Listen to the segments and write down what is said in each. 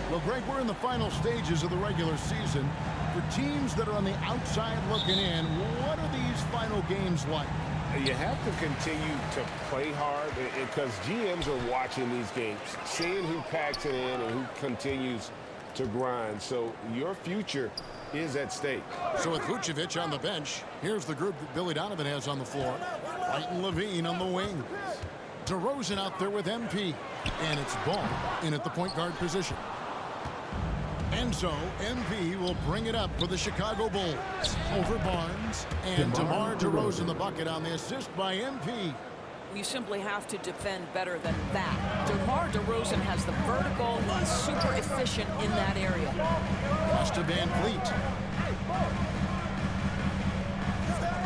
Well, Greg, we're in the final stages of the regular season. For teams that are on the outside looking in, what are these final games like? You have to continue to play hard because GMs are watching these games, seeing who packs it in and who continues to grind. So your future is at stake. So with Vucevic on the bench, here's the group that Billy Donovan has on the floor. White and Levine on the wing. DeRozan out there with MP. And it's Ball in at the point guard position. And so MP will bring it up for the Chicago Bulls. Over Barnes. And DeMar DeRozan the bucket on the assist by MP. You simply have to defend better than that. DeMar DeRozan has the vertical. He's super efficient in that area. Pass to Van Fleet.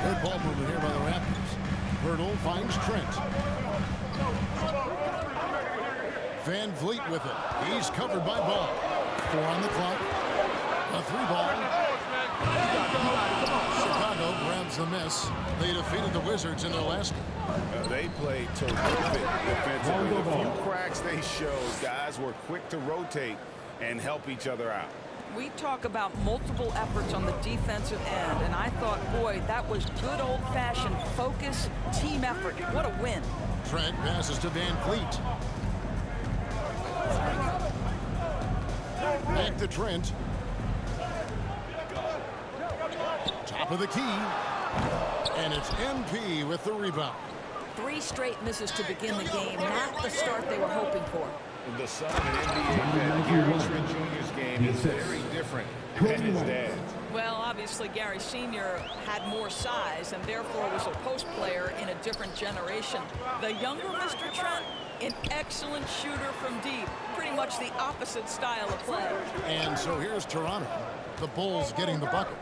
Good ball movement here by the Raptors. Hurdle finds Trent. Van Fleet with it. He's covered by Ball. 4 on the clock. A 3-ball. Chicago grabs the miss. They defeated the Wizards in their last game. They played terrific defensively. The few cracks they showed, guys were quick to rotate and help each other out. We talk about multiple efforts on the defensive end, and I thought, boy, that was good old-fashioned focus, team effort. What a win. Trent passes to Van Fleet. Back to Trent. Top of the key. And it's MP with the rebound. 3 straight misses to begin the game. Not the start they were hoping for. The son of an NBA vet, Gary Trent Jr.'s game is very different than his dad's. Well, obviously, Gary Sr. had more size and therefore was a post player in a different generation. The younger Mr. Trent, an excellent shooter from deep. Pretty much the opposite style of play. And so here's Toronto. The Bulls getting the bucket.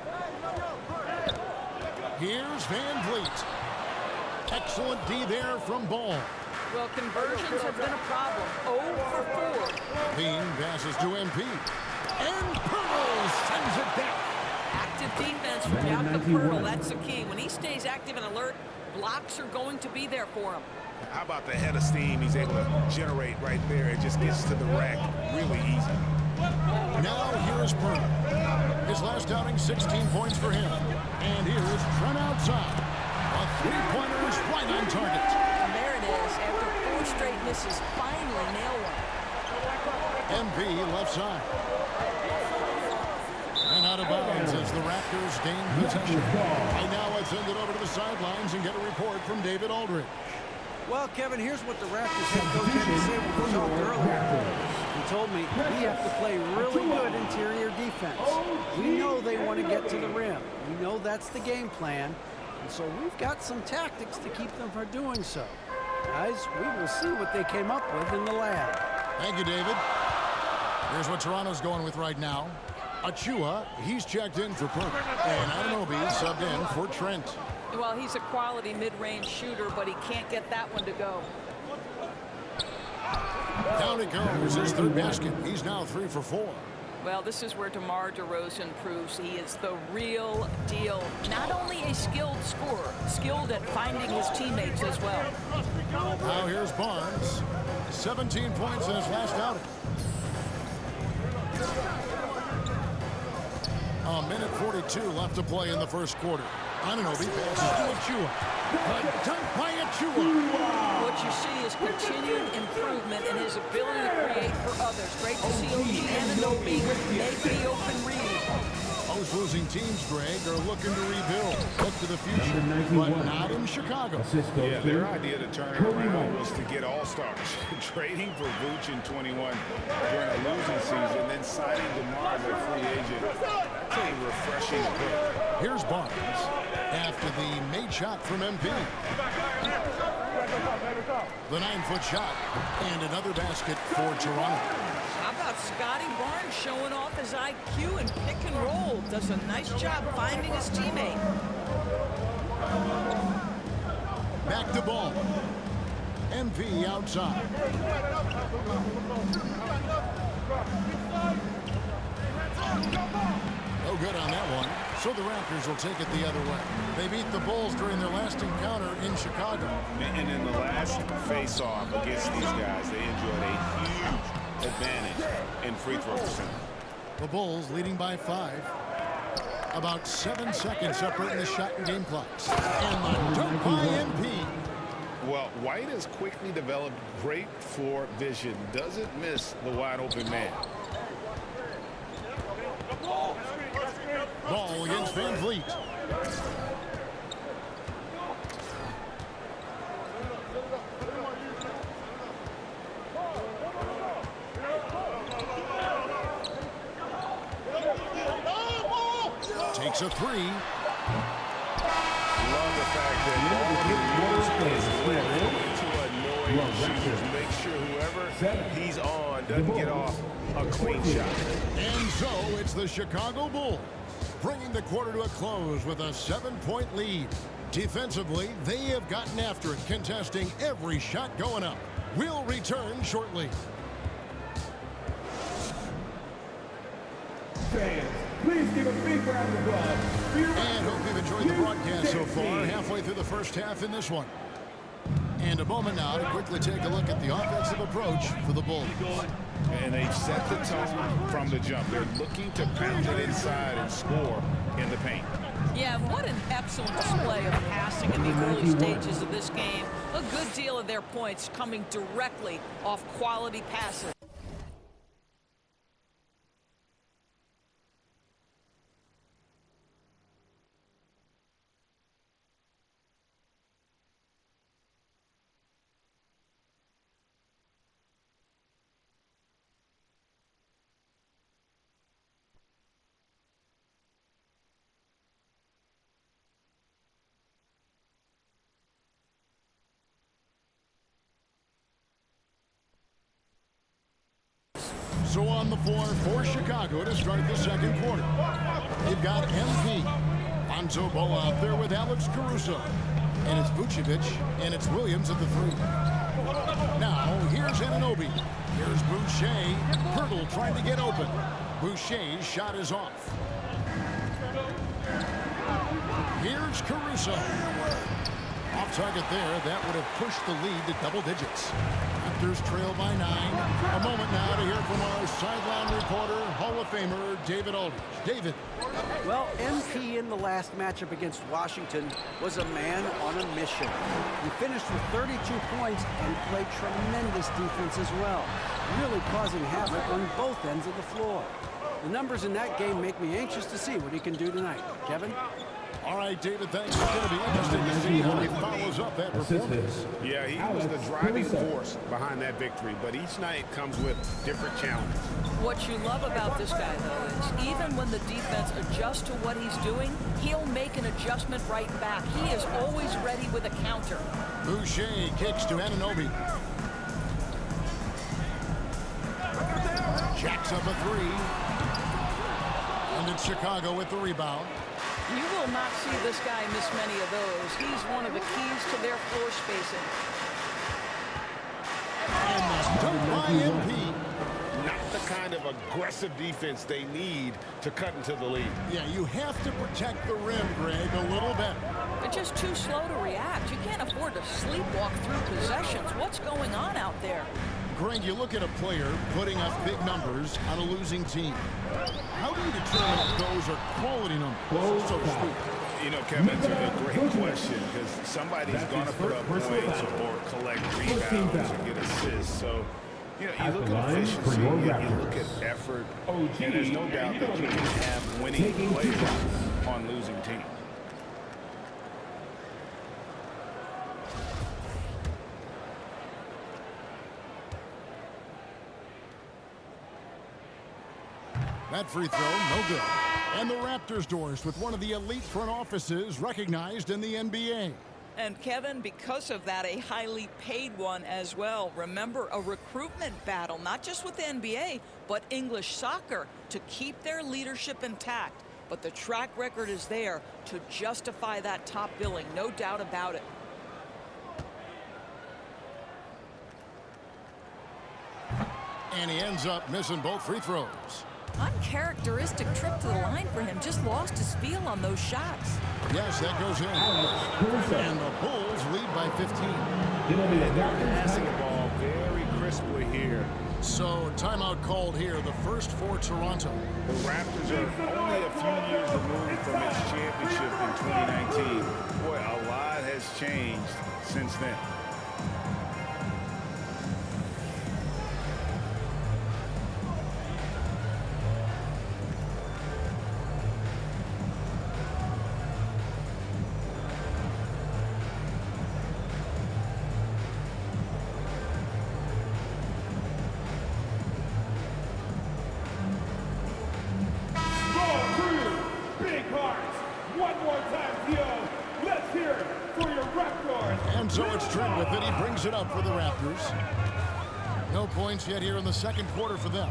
Here's Van Vliet. Excellent D there from Ball. Well, conversions have been a problem. 0 for 4. Bean passes to MP. And Pearl sends it back. Active defense without the Pearl. That's the key. When he stays active and alert, blocks are going to be there for him. How about the head of steam he's able to generate right there? It just gets to the rack really easy. Now here's Pearl. His last outing, 16 points for him. And here's Trent outside. A three-pointer is right on target. And there it is. After 4 straight misses, finally nail one. MP left side. And out of bounds as the Raptors gain possession. And now let's send it over to the sidelines and get a report from David Aldridge. Well, Kevin, here's what the Raptors head coach had to say when we talked earlier. He told me we have to play really good interior defense. We know they want to get to the rim. We know that's the game plan. And so we've got some tactics to keep them from doing so. Guys, we will see what they came up with in the lab. Thank you, David. Here's what Toronto's going with right now. Achua, he's checked in for Perk. And Anunoby subbed in for Trent. Well, he's a quality mid-range shooter, but he can't get that one to go. Down it goes, his third basket. He's now 3 for 4. Well, this is where DeMar DeRozan proves he is the real deal. Not only a skilled scorer, skilled at finding his teammates as well. Now here's Barnes. 17 points in his last outing. A minute 42 left to play in the first quarter. Anunoby passes to Achua. A dunk by Achua. What you see is continued improvement in his ability to create for others. Great to see OG Anunoby make the open read. Most losing teams, Greg, are looking to rebuild. Look to the future, but not in Chicago. Yeah, their idea to turn it around was to get all-stars. Trading for Vooch in 21 during a losing season, then signing DeMar as a free agent. That's a refreshing pick. Here's Barnes after the made shot from MP. The 9-foot shot and another basket for Toronto. How about Scotty Barnes showing off his IQ and pick and roll? Does a nice job finding his teammate. Back to Ball. MP outside. No good on that one. So the Raptors will take it the other way. They beat the Bulls during their last encounter in Chicago. And in the last face-off against these guys, they enjoyed a huge advantage in free throw percentage. The Bulls leading by 5. About 7 seconds separating the shot and game clocks. And the dunk by MP. Well, White has quickly developed great floor vision. Doesn't miss the wide open man. Ball against Van Vliet. Takes a 3. Love the fact that all to annoy shooters. Make sure whoever he's on doesn't get off a clean shot. And so it's the Chicago Bulls bringing the quarter to a close with a 7-point lead. Defensively, they have gotten after it, contesting every shot going up. We'll return shortly. Fans, please give a big round of applause. And hope you've enjoyed the broadcast so far. Halfway through the first half in this one. And a moment now to quickly take a look at the offensive approach for the Bulls. And they've set the tone from the jump. They're looking to pound it inside and score in the paint. Yeah, what an excellent display of passing in the early stages of this game. A good deal of their points coming directly off quality passes. So on the floor for Chicago to start the second quarter. They've got MP. Lonzo Ball out there with Alex Caruso. And it's Vucevic, and it's Williams at the 3. Now, here's Anunoby. Here's Boucher. Hurdle trying to get open. Boucher's shot is off. Here's Caruso. Off target there. That would have pushed the lead to double digits. Raptors trail by 9. A moment now to hear from our sideline reporter, Hall of Famer David Aldridge. David. Well, MP in the last matchup against Washington was a man on a mission. He finished with 32 points and played tremendous defense as well, really causing havoc on both ends of the floor. The numbers in that game make me anxious to see what he can do tonight. Kevin? All right, David, thanks. It's going to be interesting to see how he follows up that performance. Yeah, he was the driving force behind that victory, but each night comes with different challenges. What you love about this guy, though, is even when the defense adjusts to what he's doing, he'll make an adjustment right back. He is always ready with a counter. Boucher kicks to Anunoby. Jacks up a 3. And it's Chicago with the rebound. You will not see this guy miss many of those. He's one of the keys to their floor spacing. And the dunk by MP. Not the kind of aggressive defense they need to cut into the lead. Yeah, you have to protect the rim, Greg, a little better. They're just too slow to react. You can't afford to sleepwalk through possessions. What's going on out there? Greg, you look at a player putting up big numbers on a losing team. How do you determine if those are quality numbers, so to speak? You know, Kevin, it's a great question because somebody's going to put up points or collect rebounds or get assists. So, you know, you look at efficiency, you look at effort, and there's no doubt that you can have winning players on losing teams. That free throw, no good. And the Raptors doors with one of the elite front offices recognized in the NBA. And Kevin, because of that, a highly paid one as well. Remember, a recruitment battle, not just with the NBA, but English soccer to keep their leadership intact. But the track record is there to justify that top billing, no doubt about it. And he ends up missing both free throws. Uncharacteristic trip to the line for him. Just lost his feel on those shots. Yes, that goes in. And the Bulls lead by 15. They're passing the ball very crisply here. So timeout called here, the first for Toronto. The Raptors are only a few years removed from its championship in 2019. Boy, a lot has changed since then. And so it's Trent with it. He brings it up for the Raptors. No points yet here in the second quarter for them.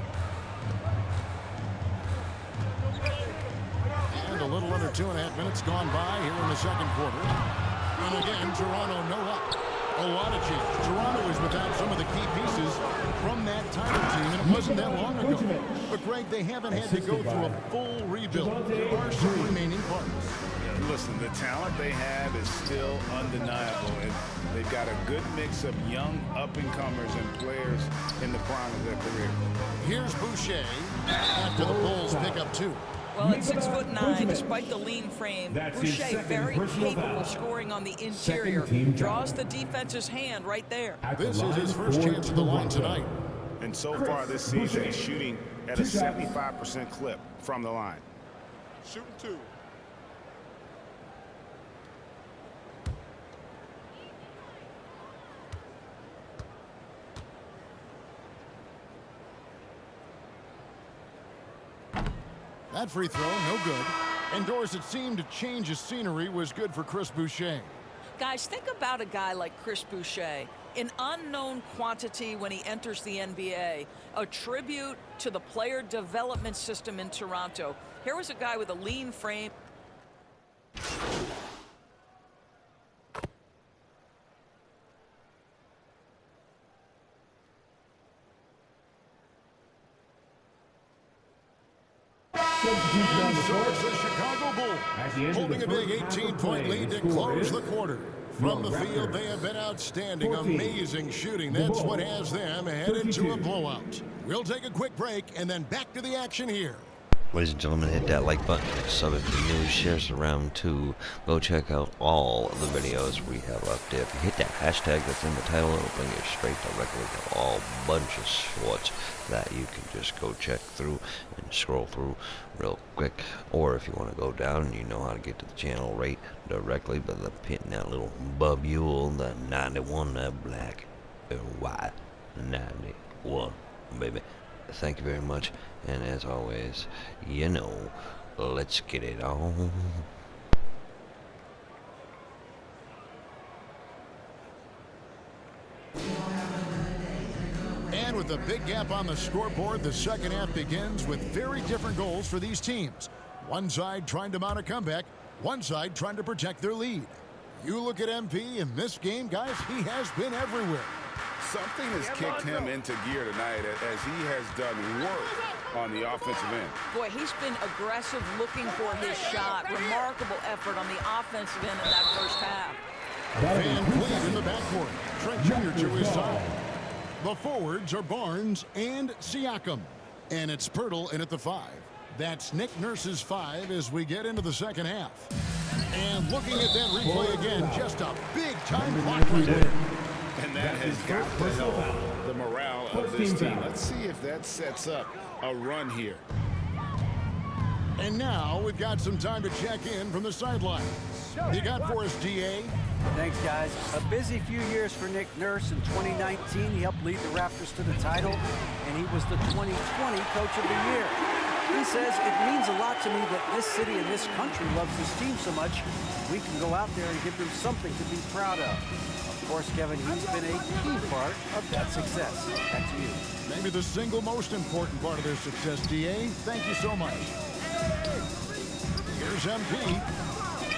And a little under 2.5 minutes gone by here in the second quarter. And again, Toronto no up. A lot of change. Toronto is without some of the key pieces from that title team, and it wasn't that long ago. But, Greg, they haven't had to go through a full rebuild. There are some remaining parts. Listen, the talent they have is still undeniable, and they've got a good mix of young up-and-comers and players in the prime of their career. Here's Boucher after the Bulls pick up 2. Well, at 6'9", despite the lean frame, Boucher very capable scoring on the interior. Draws the defense's hand right there. This is his first chance at the line tonight. And so far this season, he's shooting at a 75% clip from the line. Shooting 2. That free throw, no good. Indoors, it seemed to change his scenery was good for Chris Boucher. Guys, think about a guy like Chris Boucher. An unknown quantity when he enters the NBA. A tribute to the player development system in Toronto. Here was a guy with a lean frame. And so it's the Chicago Bulls holding a big 18-point lead to close the quarter. From the field, they have been outstanding, amazing shooting. That's what has them headed to a blowout. We'll take a quick break and then back to the action here. Ladies and gentlemen, hit that like button, sub if the news, shares around too. Go check out all of the videos we have up there. If you hit that hashtag that's in the title, it'll bring you straight directly to all bunch of shorts that you can just go check through and scroll through real quick. Or if you want to go down and you know how to get to the channel right directly by the hitting that little bubule, the 91, that black and white 91, baby. Thank you very much, and as always, you know, let's get it on. And with a big gap on the scoreboard, the second half begins with very different goals for these teams. One side trying to mount a comeback, one side trying to protect their lead. You look at MP in this game, guys, he has been everywhere. Something has kicked him into gear tonight as he has done work on the offensive end. Boy, he's been aggressive looking for his shot. Remarkable effort on the offensive end in that first half. Van Vliet in the backcourt. Trent Jr. to his side. The forwards are Barnes and Siakam. And it's Pirtle in at the 5. That's Nick Nurse's 5 as we get into the second half. And looking at that replay again, just a big-time block right there. And that has got to help the morale of this team. Let's see if that sets up a run here. And now we've got some time to check in from the sideline. You got for us, DA? Thanks, guys. A busy few years for Nick Nurse. In 2019, he helped lead the Raptors to the title, and he was the 2020 Coach of the Year. He says, it means a lot to me that this city and this country loves this team so much. We can go out there and give them something to be proud of. Of course, Kevin, he's been a key part of that success. Back to you. Maybe the single most important part of their success, DA. Thank you so much. Here's MP.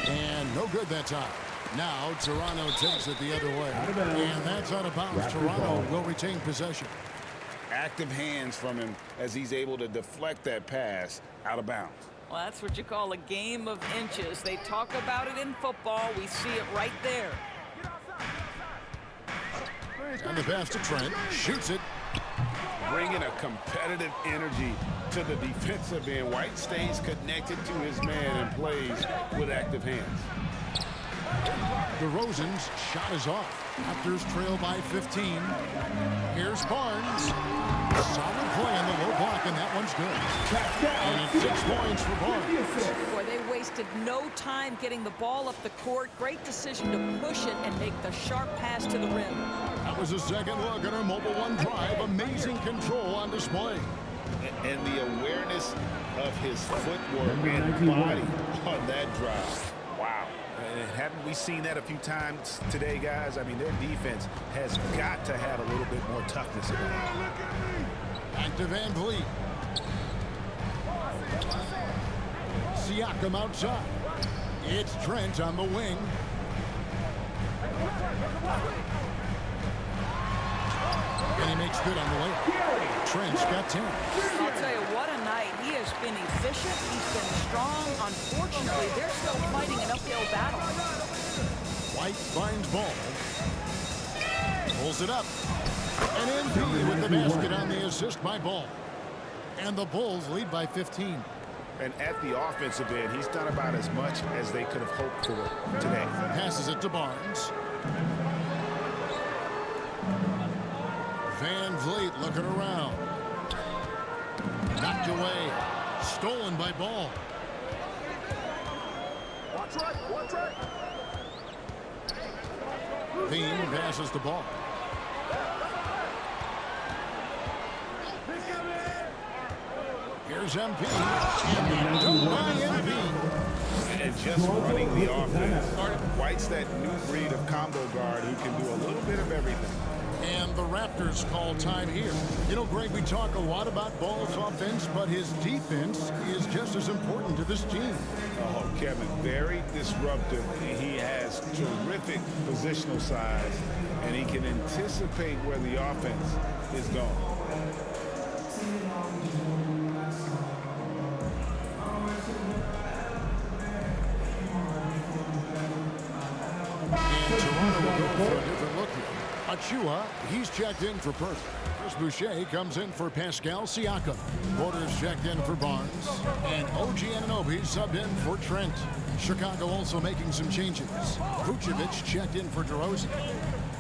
And no good that time. Now Toronto takes it the other way. And that's out of bounds. Toronto will retain possession. Active hands from him as he's able to deflect that pass out of bounds. Well, that's what you call a game of inches. They talk about it in football. We see it right there. And the pass to Trent. Shoots it. bringing a competitive energy to the defensive end. White stays connected to his man and plays with active hands. DeRozan's shot is off. Raptors trail by 15. Here's Barnes. Solid play on the low block, and that one's good. And it's 6 points for Barnes. Boy, they wasted no time getting the ball up the court. Great decision to push it and make the sharp pass to the rim. That was a second look at our Mobile One drive. Amazing control on display. And the awareness of his footwork and body on that drive. Wow. Haven't we seen that a few times today, guys? I mean, their defense has got to have a little bit more toughness about it. Back to Van Vliet. Siakam outside. It's Trent on the wing. And he makes good on the way. Trent's got 10. I'll tell you, what a night. He has been efficient. He's been strong. Unfortunately, they're still fighting an uphill battle. White finds ball. Pulls it up. And MP with the basket on the assist by Ball. And the Bulls lead by 15. And at the offensive end, he's done about as much as they could have hoped for today. Passes it to Barnes. Van Vliet looking around. Knocked away. Stolen by Ball. Bean passes the ball. Here's MP. And done by MP. And just running the offense. White's that new breed of combo guard who can do a little bit of everything. And the Raptors call time here. You know, Greg, we talk a lot about Ball's offense, but his defense is just as important to this team. Oh, Kevin, very disruptive. He has terrific positional size, and he can anticipate where the offense is going. And Toronto will go for a different look here. Achua, he's checked in for Perth. Chris Boucher comes in for Pascal Siakam. Porter's checked in for Barnes. And OG Anunoby subbed in for Trent. Chicago also making some changes. Vucevic checked in for DeRozan.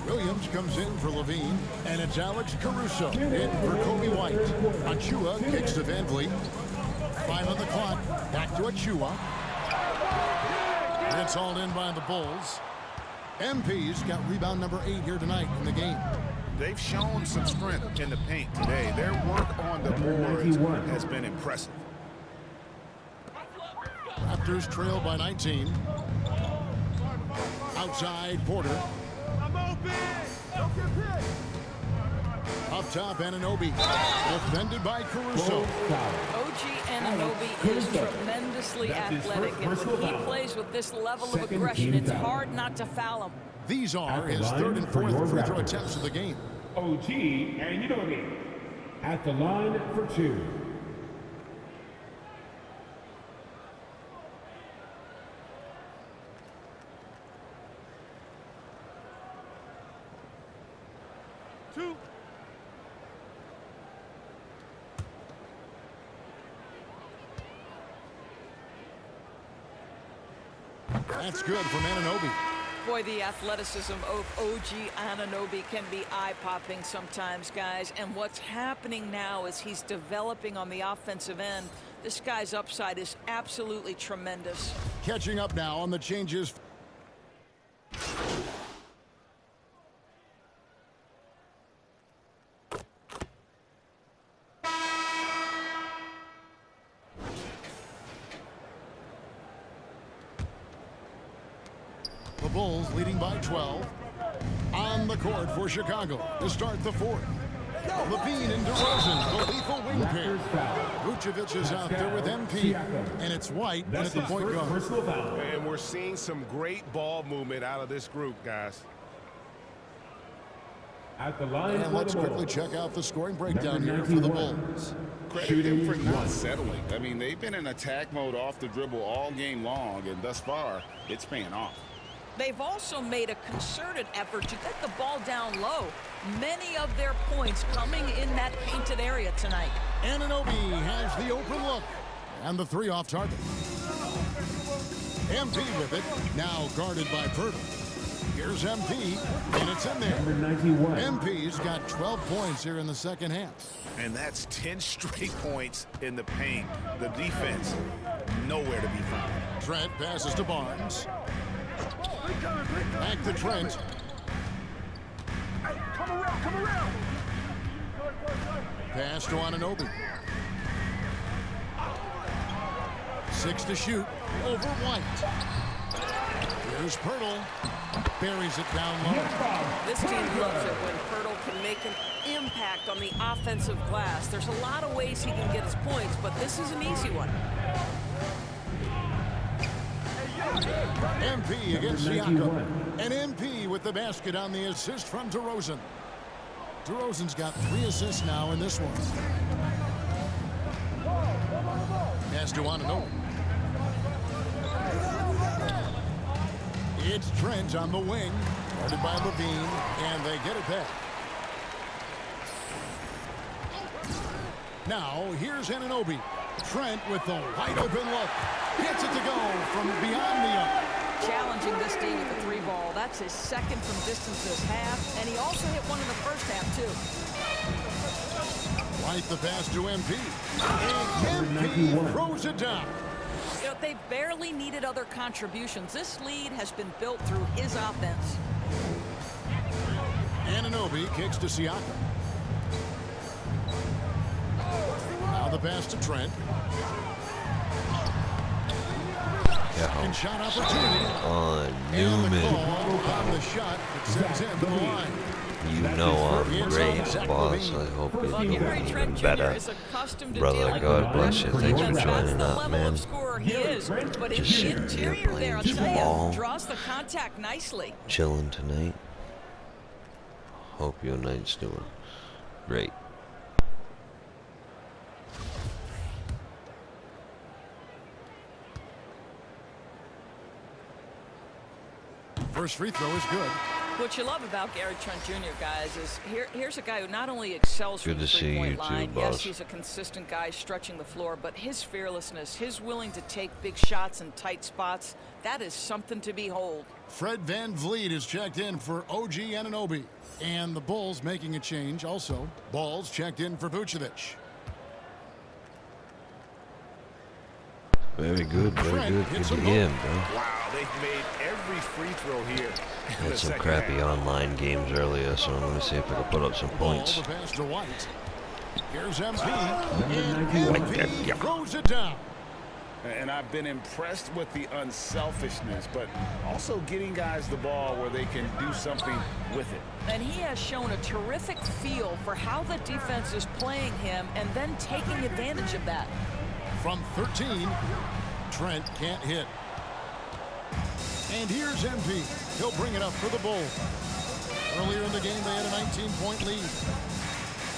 Williams comes in for Levine. And it's Alex Caruso in for Kobe White. Achua kicks to Van Vliet. 5 on the clock. Back to Achua. It's hauled in by the Bulls. MP's got rebound number 8 here tonight in the game. They've shown some strength in the paint today. Their work on the boards has been impressive. Raptors trail by 19. Outside, Porter. I'm open! Don't get picked! Up top, Anunoby. Defended by Caruso. OG Anunoby is tremendously athletic, and when he plays with this level of aggression, it's hard not to foul him. These are his 3rd and 4th free throw attempts of the game. OG Anunoby at the line for 2. That's good from Anunoby. Boy, the athleticism of OG Anunoby can be eye-popping sometimes, guys. And what's happening now is he's developing on the offensive end. This guy's upside is absolutely tremendous. Catching up now on the changes. The Bulls leading by 12. On the court for Chicago to start the 4th. Levine and DeRozan, the lethal wing pair. Vucevic is out there with MP. And it's White and at the point guard. And we're seeing some great ball movement out of this group, guys. At the line and let's quickly check out the scoring breakdown here for the Bulls. Credit them for not settling. I mean, they've been in attack mode off the dribble all game long, and thus far, it's paying off. They've also made a concerted effort to get the ball down low. Many of their points coming in that painted area tonight. Anunoby has the open look. And the three off target. MP with it. Now guarded by Pirtle. Here's MP, and it's in there. Number 91. MP's got 12 points here in the second half. And that's 10 straight points in the paint. The defense, nowhere to be found. Trent passes to Barnes. Back to Trent. Come around. Pass to Anunoby. 6 to shoot. Over White. Here's Pirtle. Buries it down low. This team loves it when Pirtle can make an impact on the offensive glass. There's a lot of ways he can get his points, but this is an easy one. MP against Siakam. And MP with the basket on the assist from DeRozan. DeRozan's got 3 assists now in this one. Pass to Anunoby. It's Trent on the wing, guarded by Levine, and they get it back. Now, here's Anunoby. Trent with the wide open look. Gets it to go from beyond the arc. Challenging this D with the 3 ball. That's his second from distance this half, and he also hit one in the first half, too. White the pass to MP. And MP throws it down. You know, they barely needed other contributions. This lead has been built through his offense. Anunoby kicks to Siakam. Now the pass to Trent. Second shot opportunity. On And the Newman. call on the shot that sends him to the line. You know I'm great, boss. I hope you're Well, doing Gary even Trent Jr. better. is accustomed to Brother, dealing God with bless you. Thanks for That's joining the up, level man. of scorer he is. But Just in sitting the here interior there, I'll playing tell ball. you, draws the contact nicely. Chilling tonight. Hope your night's doing great. First free throw is good. What you love about Gary Trent Jr., guys, is here's a guy who not only excels from Good the to see you three-point too, line. boss. Yes, he's a consistent guy stretching the floor, but his fearlessness, his willing to take big shots in tight spots, that is something to behold. Fred VanVleet is checked in for OG Anunoby. And the Bulls making a change also. Balls checked in for Vucevic. Very good, very good. Good to hear him, bro. Wow, they've made every free throw here. Had some crappy online games earlier, so I'm gonna see if I can put up some Ball points. the pass to White. Here's MP. Number And 91. MP throws it down. And I've been impressed with the unselfishness, but also getting guys the ball where they can do something with it. And he has shown a terrific feel for how the defense is playing him and then taking advantage of that. From 13, Trent can't hit. And here's MP. He'll bring it up for the Bulls. Earlier in the game, they had a 19-point lead.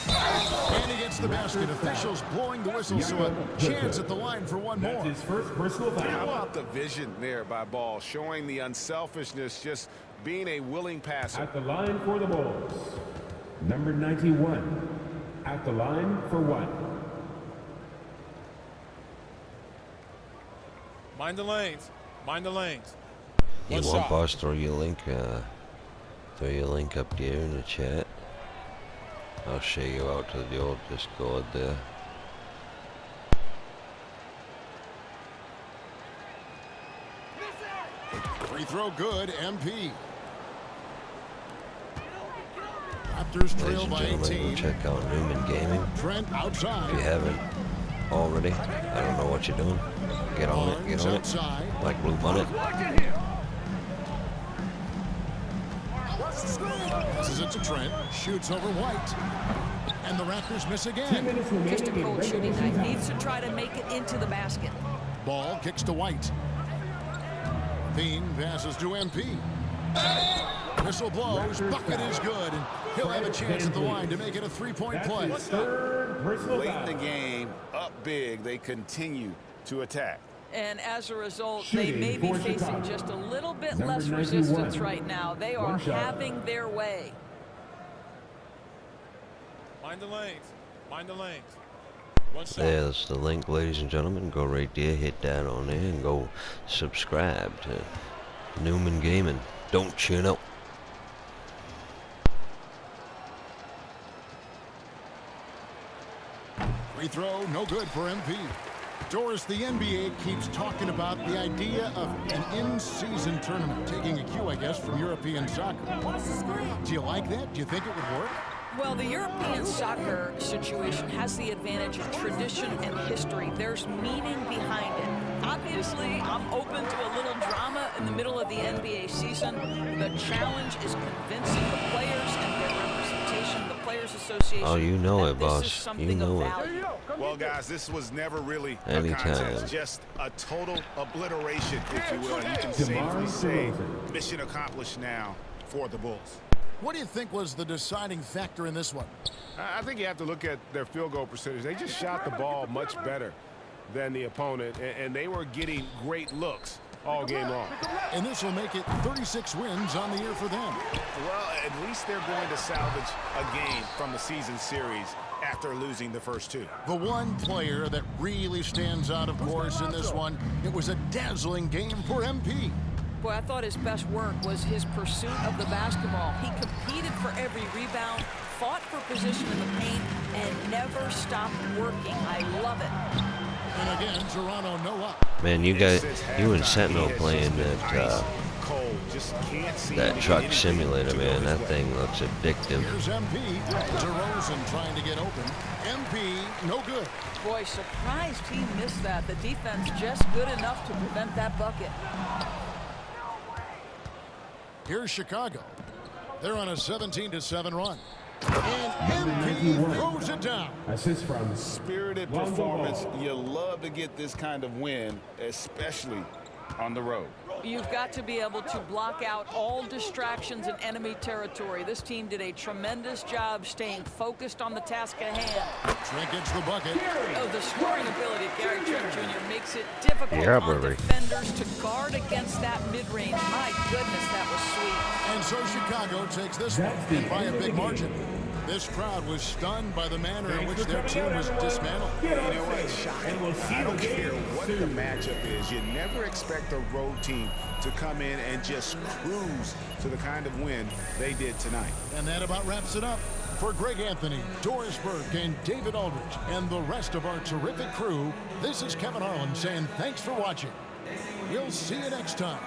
And he gets the basket. Officials blowing the whistle, so a chance at the line for one That's more. his first personal How foul. about the vision there by Ball, showing the unselfishness, just being a willing passer. At the line for the Bulls. Number 91. At the line for one. Mind the lanes. Mind the lanes. You One want shot. boss throw your link up there in the chat. I'll share you out to the old Discord there. Free throw good, MP. Raptors Ladies trail and by gentlemen, go 18. check out Newman Gaming. Trent If you outside. haven't already, I don't know what you're doing. Get on it, get Barnes on it. outside. Like Blue Bonnet. Passes it to Trent. Shoots over White. And the Raptors miss 2 again. minutes Just remaining a in cold shooting regulation night. time. Needs to try to make it into the basket. Ball kicks to White. Bean passes to MP. Whistle blows. Bucket is good. And he'll have a chance at the line to make it a three-point That's play. his third personal Late in foul. the game, up big, they continue to attack. And as a result, they may be facing just a little bit Number less 91. resistance right now. They are One shot. having their way. Mind the lanes. Mind the lanes. One shot. There's the link, ladies and gentlemen. Go right there, hit that on there, and go subscribe to Newman Gaming. Don't you know? Free throw, no good for MP. Doris, the NBA keeps talking about the idea of an in-season tournament, taking a cue, I guess, from European soccer. Do you like that? Do you think it would work? Well, the European soccer situation has the advantage of tradition and history. There's meaning behind it. Obviously, I'm open to a little drama in the middle of the NBA season. The challenge is convincing the players and their representation, the Players Association. Oh, you know that it, this boss. is something You know of it. value. Well, guys, this was never really a Anytime. contest. Just a total obliteration, if you will. And you can safely say mission accomplished now for the Bulls. What do you think was the deciding factor in this one? I think you have to look at their field goal percentage. They just shot the ball much better than the opponent, and they were getting great looks all game long. And this will make it 36 wins on the year for them. Well, at least they're going to salvage a game from the season series after losing the first two. The one player that really stands out, of course, in this one, it was a dazzling game for MP. Boy, I thought his best work was his pursuit of the basketball. He competed for every rebound, fought for position in the paint, and never stopped working. I love it. And again, Toronto no up. Man, you and Sentinel playing that Cold, just can't seem that to get truck anything simulator, to go man. his That way. thing looks addictive. Here's MP. DeRozan trying to get open. MP, no good. Boy, surprised he missed that. The defense just good enough to prevent that bucket. Here's Chicago. They're on a 17-7 run. And MP throws it down. Assist from Spirited Lonzo performance. Ball. You love to get this kind of win, especially on the road. You've got to be able to block out all distractions in enemy territory. This team did a tremendous job staying focused on the task at hand. Trent gets the bucket. Oh, the scoring ability of Gary Trent Jr. makes it difficult Yeah, on buddy. defenders to guard against that mid-range. My goodness, that was sweet. And so Chicago takes this one, and by a big margin. This crowd was stunned by the manner in which their team was dismantled. You know what? Shocking. I don't care what the matchup is. You never expect a road team to come in and just cruise to the kind of win they did tonight. And that about wraps it up. For Greg Anthony, Doris Burke, and David Aldridge, and the rest of our terrific crew, this is Kevin Harlan saying thanks for watching. We'll see you next time.